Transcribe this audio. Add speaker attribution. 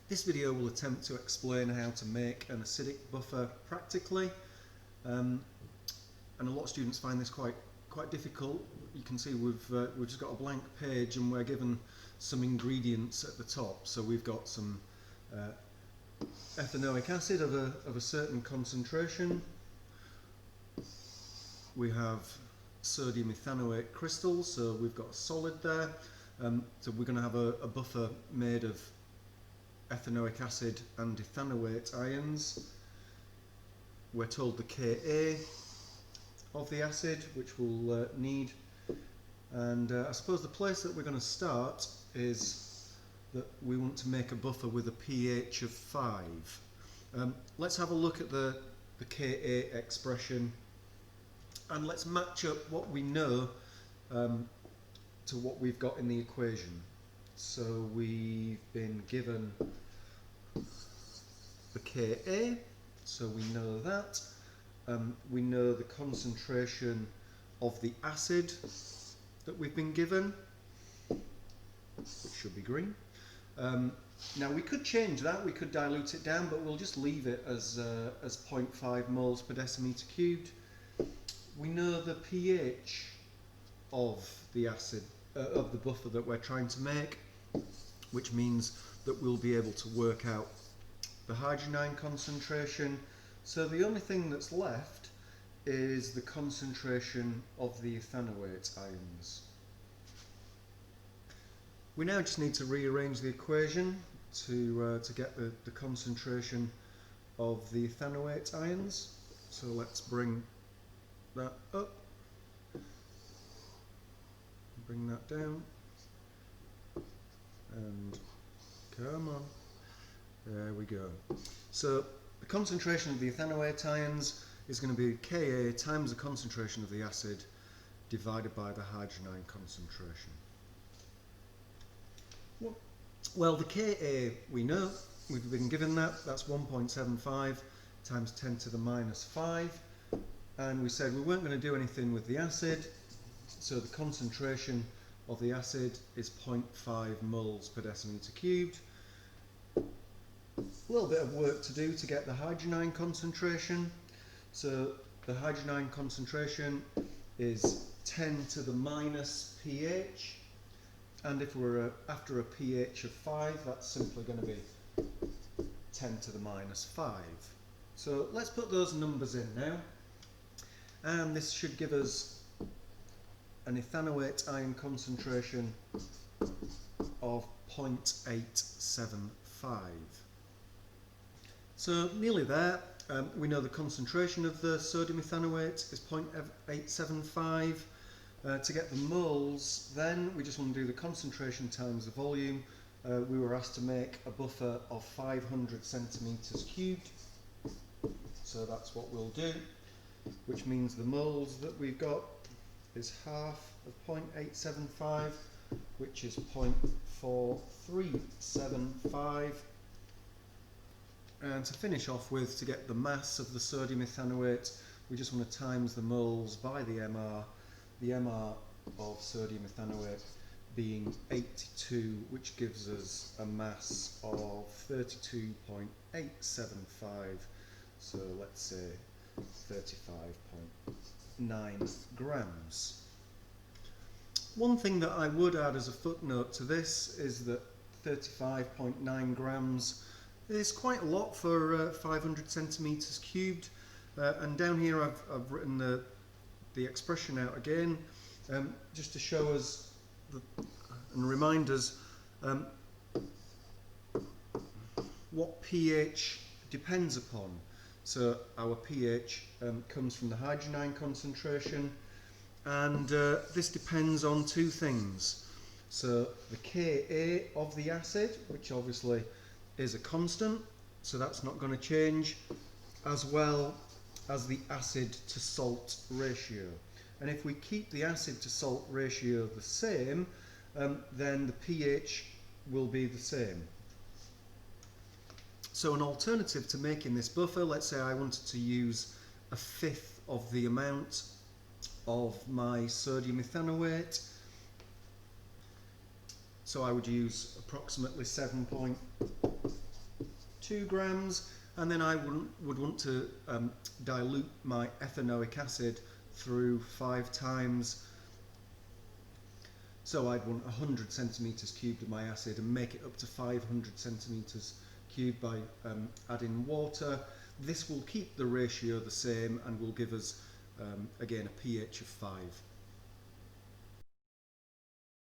Speaker 1: This video will attempt to explain how to make an acidic buffer practically, and a lot of students find this quite difficult. You can see we've just got a blank page and we're given some ingredients at the top. So we've got some ethanoic acid of a certain concentration. We have sodium ethanoate crystals, so we've got a solid there. So we're going to have a buffer made of ethanoic acid and ethanoate ions. We're told the Ka of the acid, which we'll need, and I suppose the place that we're going to start is that we want to make a buffer with a pH of 5. Let's have a look at the Ka expression and let's match up what we know to what we've got in the equation. So we've been given the Ka, so we know that. We know the concentration of the acid that we've been given, which should be green. Now we could change that, we could dilute it down, but we'll just leave it as 0.5 moles per decimeter cubed. We know the pH of the acid, of the buffer that we're trying to make, which means that we'll be able to work out the hydrogen ion concentration. So the only thing that's left is the concentration of the ethanoate ions. We now just need to rearrange the equation to get the concentration of the ethanoate ions. So let's bring that up, bring that down, and come on, there we go. So the concentration of the ethanoate ions is going to be Ka times the concentration of the acid divided by the hydrogen ion concentration. Well, the Ka we know, we've been given that, that's 1.75 times 10 to the minus 5, and we said we weren't going to do anything with the acid, so the concentration of the acid is 0.5 moles per decimeter cubed. A little bit of work to do to get the hydrogen ion concentration. So the hydrogen ion concentration is 10 to the minus pH, and if we're after a pH of 5, that's simply going to be 10 to the minus 5. So let's put those numbers in now, and this should give us an ethanoate ion concentration of 0.875. So nearly there. We know the concentration of the sodium ethanoate is 0.875. To get the moles, then we just want to do the concentration times the volume. We were asked to make a buffer of 500 centimeters cubed, so that's what we'll do, which means the moles that we've got is half of 0.875, which is 0.4375. And to finish off with, to get the mass of the sodium ethanoate, we just want to times the moles by the MR of sodium ethanoate being 82, which gives us a mass of 32.875, so let's say 35.9 grams. One thing that I would add as a footnote to this is that 35.9 grams is quite a lot for 500 centimeters cubed, and down here I've written the expression out again, just to show us and remind us what pH depends upon. So our pH comes from the hydrogen ion concentration, and this depends on two things. So the Ka of the acid, which obviously is a constant, so that's not going to change, as well as the acid to salt ratio. And if we keep the acid to salt ratio the same, then the pH will be the same. So an alternative to making this buffer, let's say I wanted to use a fifth of the amount of my sodium ethanoate, so I would use approximately 7.5 2 grams, and then I would want to dilute my ethanoic acid through 5 times. So I'd want 100 centimetres cubed of my acid and make it up to 500 centimetres cubed by adding water. This will keep the ratio the same and will give us, again, a pH of 5.